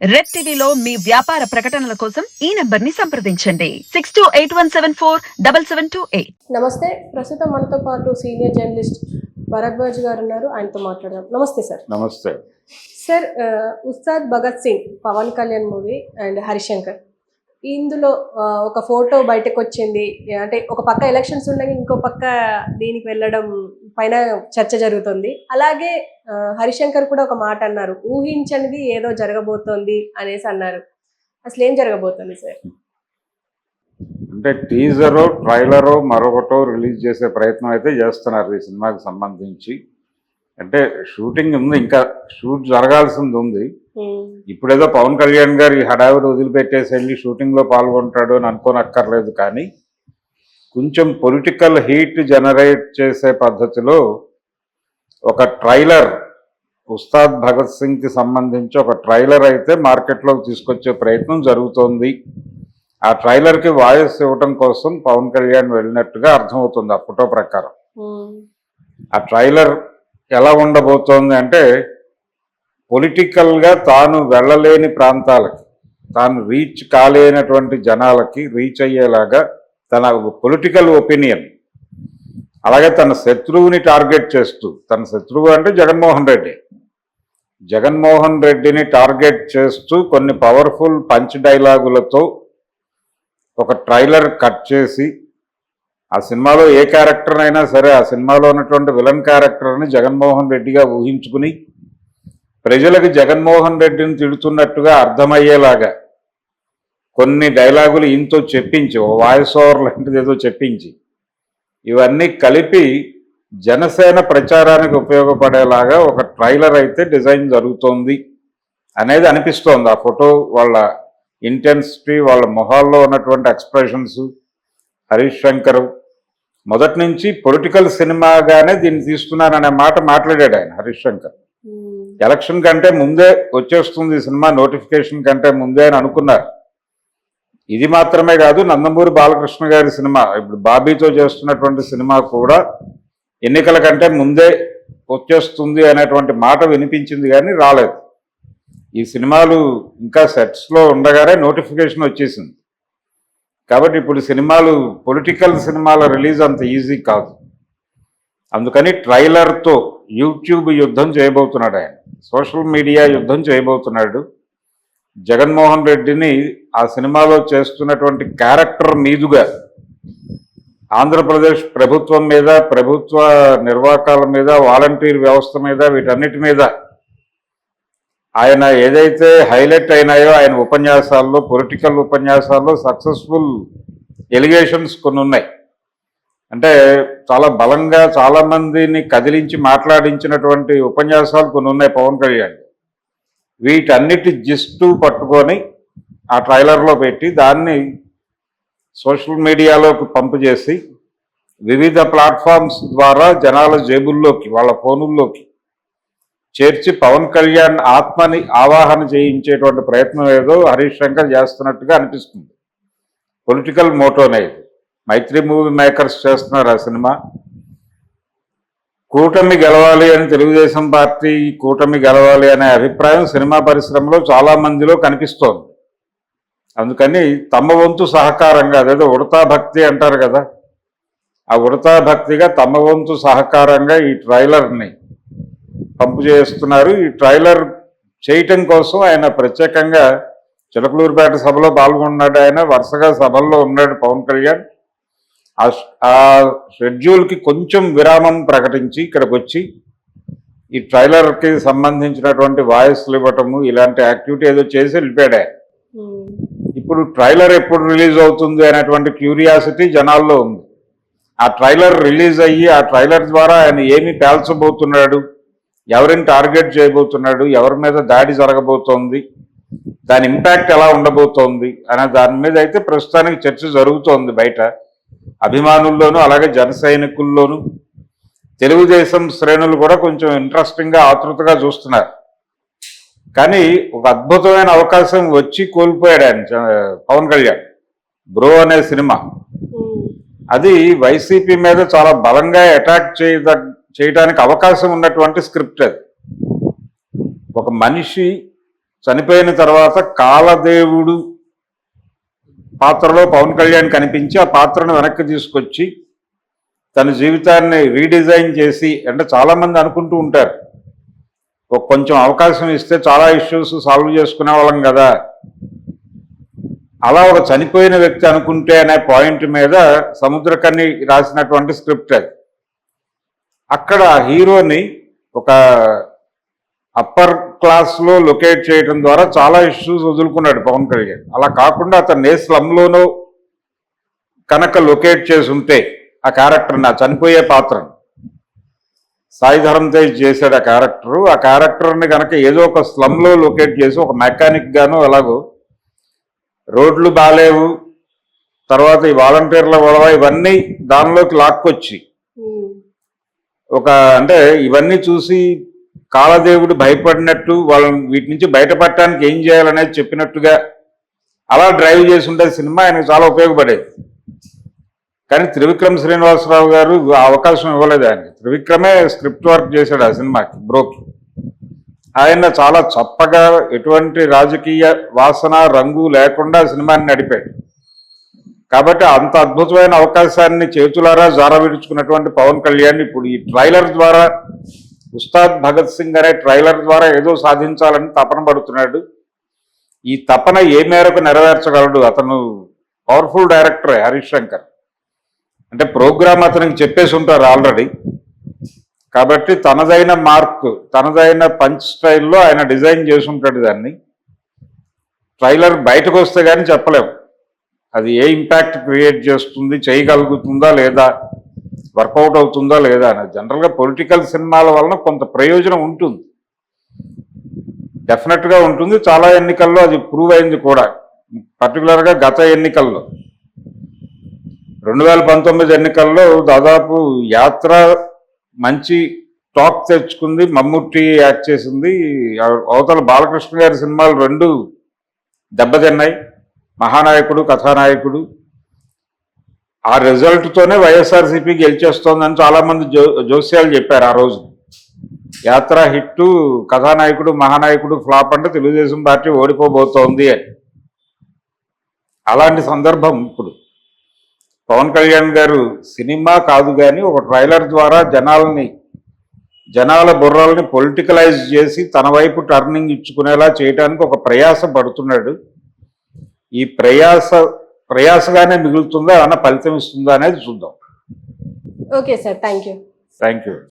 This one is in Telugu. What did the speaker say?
రెడ్ టీవీలో మీ వ్యాపార ప్రకటనల కోసం ఈ నంబర్ ని సంప్రదించండి 6281747728. నమస్తే. ప్రస్తుతం మనతో పాటు సీనియర్ జర్నలిస్ట్ భరద్వాజ్ గారు ఉన్నారు. ఆయనతో మాట్లాడదాం. నమస్తే సార్. నమస్తే sir. Ustaad Bhagat Singh Pavan Kalyan movie and Harishankar, ఇందులో ఒక ఫోటో బయటకు వచ్చింది. అంటే ఒక పక్క ఎలక్షన్స్ ఉండగా ఇంకో పక్క దీనికి వెళ్ళడం పైన చర్చ జరుగుతుంది. అలాగే హరిశంకర్ కూడా ఒక మాట అన్నారు, ఊహించనిది ఏదో జరగబోతోంది అనేసి అన్నారు. అసలు ఏం జరగబోతుంది సార్? అంటే టీజరో ట్రైలరో మరొకటో రిలీజ్ చేసే ప్రయత్నం అయితే చేస్తున్నారు ఈ సినిమాకి సంబంధించి. అంటే షూటింగ్ ఉంది, ఇంకా షూట్ జరగాల్సింది ఉంది. ఇప్పుడేదో పవన్ కళ్యాణ్ గారు ఈ హడావిడి వదిలిపెట్టేసి వెళ్ళి షూటింగ్లో పాల్గొంటాడు అని అనుకోనక్కర్లేదు. కానీ కొంచెం పొలిటికల్ హీట్ జనరేట్ చేసే పద్ధతిలో ఒక ట్రైలర్, ఉస్తాద్ భగత్ సింగ్కి సంబంధించి ఒక ట్రైలర్ అయితే మార్కెట్లోకి తీసుకొచ్చే ప్రయత్నం జరుగుతోంది. ఆ ట్రైలర్కి వాయిస్ ఇవ్వటం కోసం పవన్ కళ్యాణ్ వెళ్ళినట్టుగా అర్థమవుతుంది ఆ ఫోటో ప్రకారం. ఆ ట్రైలర్ ఎలా ఉండబోతోంది అంటే, పొలిటికల్గా తాను వెళ్ళలేని ప్రాంతాలకి, తాను రీచ్ కాలేనటువంటి జనాలకి రీచ్ అయ్యేలాగా తన పొలిటికల్ ఒపీనియన్, అలాగే తన శత్రువుని టార్గెట్ చేస్తూ, తన శత్రువు అంటే జగన్మోహన్ రెడ్డిని టార్గెట్ చేస్తూ కొన్ని పవర్ఫుల్ పంచ్ డైలాగులతో ఒక ట్రైలర్ కట్ చేసి, ఆ సినిమాలో ఏ క్యారెక్టర్ అయినా సరే ఆ సినిమాలో ఉన్నటువంటి విలన్ క్యారెక్టర్ని జగన్మోహన్ రెడ్డిగా ఊహించుకుని ప్రజలకు జగన్మోహన్ రెడ్డిని తిడుతున్నట్టుగా అర్థమయ్యేలాగా కొన్ని డైలాగులు ఈయనతో చెప్పించి, ఓ వాయిస్ ఓవర్ లాంటిది ఏదో చెప్పించి, ఇవన్నీ కలిపి జనసేన ప్రచారానికి ఉపయోగపడేలాగా ఒక ట్రైలర్ అయితే డిజైన్ జరుగుతోంది అనేది అనిపిస్తోంది. ఆ ఫోటో, వాళ్ళ ఇంటెన్సిటీ, వాళ్ళ మొహాల్లో ఉన్నటువంటి ఎక్స్ప్రెషన్స్. హరీష్ శంకర్ మొదటి నుంచి పొలిటికల్ సినిమాగానే దీన్ని తీస్తున్నాననే మాట మాట్లాడాడు ఆయన. హరీష్ శంకర్ ఎలక్షన్ కంటే ముందే వచ్చేస్తుంది ఈ సినిమా, నోటిఫికేషన్ కంటే ముందే అని అనుకున్నారు. ఇది మాత్రమే కాదు, నందమూరి బాలకృష్ణ గారి సినిమా, ఇప్పుడు బాబీతో చేస్తున్నటువంటి సినిమా కూడా ఎన్నికల కంటే ముందే వచ్చేస్తుంది అనేటువంటి మాట వినిపించింది, కానీ రాలేదు. ఈ సినిమాలు ఇంకా సెట్స్లో ఉండగానే నోటిఫికేషన్ వచ్చేసింది. కాబట్టి ఇప్పుడు సినిమాలు, పొలిటికల్ సినిమాల రిలీజ్ అంత ఈజీ కాదు. అందుకని ట్రైలర్తో యూట్యూబ్ యుద్ధం చేయబోతున్నాడు ఆయన, సోషల్ మీడియా యుద్ధం చేయబోతున్నాడు. జగన్మోహన్ రెడ్డిని ఆ సినిమాలో చేస్తున్నటువంటి క్యారెక్టర్ మీదుగా ఆంధ్రప్రదేశ్ ప్రభుత్వం మీద, ప్రభుత్వ నిర్వాహకాల మీద, వాలంటీర్ వ్యవస్థ మీద, వీటన్నిటి మీద ఆయన ఏదైతే హైలైట్ అయినాయో ఆయన ఉపన్యాసాల్లో, పొలిటికల్ ఉపన్యాసాల్లో సక్సెస్ఫుల్ ఎలిగేషన్స్ కొన్ని ఉన్నాయి. అంటే చాలా బలంగా చాలామందిని కదిలించి మాట్లాడించినటువంటి ఉపన్యాసాలు కొన్ని ఉన్నాయి పవన్ కళ్యాణ్. వీటన్నిటి జిస్టు పట్టుకొని ఆ ట్రైలర్లో పెట్టి దాన్ని సోషల్ మీడియాలోకి పంపు చేసి వివిధ ప్లాట్ఫామ్స్ ద్వారా జనాల జేబుల్లోకి, వాళ్ళ ఫోనుల్లోకి చేర్చి పవన్ కళ్యాణ్ ఆత్మని ఆవాహన చేయించేటువంటి ప్రయత్నం ఏదో హరీష్ శంకర్ చేస్తున్నట్టుగా అనిపిస్తుంది. పొలిటికల్ మోటోనే ఇది. మైత్రి మూవీ మేకర్స్ చేస్తున్నారు ఆ సినిమా. కూటమి గెలవాలి అని, తెలుగుదేశం పార్టీ కూటమి గెలవాలి అనే అభిప్రాయం సినిమా పరిశ్రమలో చాలా మందిలో కనిపిస్తోంది. అందుకని తమ వంతు సహకారంగా, అదేదో ఉడతా భక్తి అంటారు కదా, ఆ ఉడతా భక్తిగా తమ వంతు సహకారంగా ఈ ట్రైలర్ని పంపు చేస్తున్నారు. ఈ ట్రైలర్ చేయటం కోసం ఆయన ప్రత్యేకంగా చిలకలూరుపేట సభలో పాల్గొన్నాడు. ఆయన వరుసగా సభల్లో ఉన్నాడు పవన్ కళ్యాణ్. ఆ షెడ్యూల్కి కొంచెం విరామం ప్రకటించి ఇక్కడికి వచ్చి ఈ ట్రైలర్కి సంబంధించినటువంటి వాయిస్లు ఇవ్వటము, ఇలాంటి యాక్టివిటీ ఏదో చేసి వెళ్ళిపోయాడు. ఇప్పుడు ట్రైలర్ ఎప్పుడు రిలీజ్ అవుతుంది అనేటువంటి క్యూరియాసిటీ జనాల్లో ఉంది. ఆ ట్రైలర్ రిలీజ్ అయ్యి ఆ ట్రైలర్ ద్వారా ఆయన ఏమి పేల్చబోతున్నాడు, ఎవరిని టార్గెట్ చేయబోతున్నాడు, ఎవరి మీద దాడి జరగబోతోంది, దాని ఇంపాక్ట్ ఎలా ఉండబోతోంది అనే దాని మీద అయితే ప్రస్తుతానికి చర్చ జరుగుతోంది బయట అభిమానుల్లోనూ, అలాగే జన సైనికుల్లోనూ. తెలుగుదేశం శ్రేణులు కూడా కొంచెం ఇంట్రెస్టింగ్గా, ఆతృతగా చూస్తున్నారు. కానీ ఒక అద్భుతమైన అవకాశం వచ్చి కోల్పోయాడు ఆయన పవన్ కళ్యాణ్. బ్రో అనే సినిమా, అది వైసీపీ మీద చాలా బలంగా అటాక్ చేయడానికి అవకాశం ఉన్నటువంటి స్క్రిప్ట్. అది ఒక మనిషి చనిపోయిన తర్వాత కాలదేవుడు పాత్రలో పవన్ కళ్యాణ్ కనిపించి ఆ పాత్రను వెనక్కి తీసుకొచ్చి తన జీవితాన్ని రీడిజైన్ చేసి, అంటే చాలామంది అనుకుంటూ ఉంటారు కొంచెం అవకాశం ఇస్తే చాలా ఇష్యూస్ సాల్వ్ చేసుకునే వాళ్ళం కదా, అలా ఒక చనిపోయిన వ్యక్తి అనుకుంటే అనే పాయింట్ మీద సముద్రకని రాసినటువంటి స్క్రిప్ట్ అది. అక్కడ హీరోని ఒక అప్పర్ క్లాస్లో లొకేట్ చేయడం ద్వారా చాలా ఇష్యూస్ వదులుకున్నాడు పవన్ కళ్యాణ్. అలా కాకుండా అతను ఏ స్లమ్లోనో కనుక లొకేట్ చేసి ఉంటే ఆ క్యారెక్టర్ని, ఆ చనిపోయే పాత్రను సాయి ధరమ్ తేజ్ చేశాడు ఆ క్యారెక్టర్ని కనుక ఏదో ఒక స్లమ్లో లొకేట్ చేసి ఒక మెకానిక్ గాను, ఎలాగో రోడ్లు బాలేవు, తర్వాత ఈ వాలంటీర్ల గొడవ, ఇవన్నీ దానిలోకి లాక్కొచ్చి అంటే ఇవన్నీ చూసి కాలదేవుడు భయపడినట్టు వాళ్ళని వీటి నుంచి బయటపడటానికి ఏం చేయాలనేది చెప్పినట్టుగా అలా డ్రైవ్ చేసి ఉంటే సినిమా ఆయనకు చాలా ఉపయోగపడేది. కానీ త్రివిక్రమ్ శ్రీనివాసరావు గారు ఆ అవకాశం ఇవ్వలేదు ఆయనకి. త్రివిక్రమే స్క్రిప్ట్ వర్క్ చేశాడు ఆ సినిమాకి, బ్రోకి. ఆయన చాలా చప్పగా, ఎటువంటి రాజకీయ వాసన రంగు లేకుండా సినిమాని నడిపాడు. కాబట్టి అంత అద్భుతమైన అవకాశాన్ని చేతులారా జారవిడుచుకున్నటువంటి పవన్ కళ్యాణ్ ఇప్పుడు ఈ ట్రైలర్ ద్వారా, ఉస్తాద్ భగత్ సింగ్ అనే ట్రైలర్ ద్వారా ఏదో సాధించాలని తపన పడుతున్నాడు. ఈ తపన ఏ మేరకు నెరవేర్చగలడు? అతను పవర్ఫుల్ డైరెక్టరే హరీష్ శంకర్. అంటే ప్రోగ్రామ్ అతనికి చెప్పేసి ఉంటారు ఆల్రెడీ. కాబట్టి తనదైన మార్క్, తనదైన పంచ్ స్టైల్లో ఆయన డిజైన్ చేసి ఉంటాడు దాన్ని. ట్రైలర్ బయటకు వస్తే కానీ చెప్పలేము అది ఏ ఇంపాక్ట్ క్రియేట్ చేస్తుంది, చేయగలుగుతుందా లేదా, వర్కౌట్ అవుతుందా లేదా అనేది. జనరల్గా పొలిటికల్ సినిమాల వలన కొంత ప్రయోజనం ఉంటుంది, డెఫినెట్గా ఉంటుంది. చాలా ఎన్నికల్లో అది ప్రూవ్ అయింది కూడా. పర్టికులర్గా గత ఎన్నికల్లో 2019 ఎన్నికల్లో దాదాపు యాత్ర మంచి టాక్ తెచ్చుకుంది, మమ్ముట్టి యాక్ట్ చేసింది. అవతల బాలకృష్ణ గారి సినిమాలు 2 దెబ్బతిన్నాయి, మహానాయకుడు, కథానాయకుడు. ఆ రిజల్ట్తోనే వైఎస్ఆర్సీపీ గెలిచేస్తోందని చాలామంది జోస్యాలు చెప్పారు ఆ రోజు. యాత్ర హిట్టు, కథానాయకుడు, మహానాయకుడు ఫ్లాప్ అంటే తెలుగుదేశం పార్టీ ఓడిపోబోతోంది అని. అలాంటి సందర్భం ఇప్పుడు పవన్ కళ్యాణ్ గారు సినిమా కాదు కానీ ఒక ట్రైలర్ ద్వారా జనాల బుర్రల్ని పొలిటికలైజ్ చేసి తన వైపు టర్నింగ్ ఇచ్చుకునేలా చేయడానికి ఒక ప్రయాస పడుతున్నాడు. ఈ ప్రయాసగానే మిగులుతుందా, ఏమన్నా ఫలితం ఇస్తుందా అనేది చూద్దాం. Okay sir, thank you.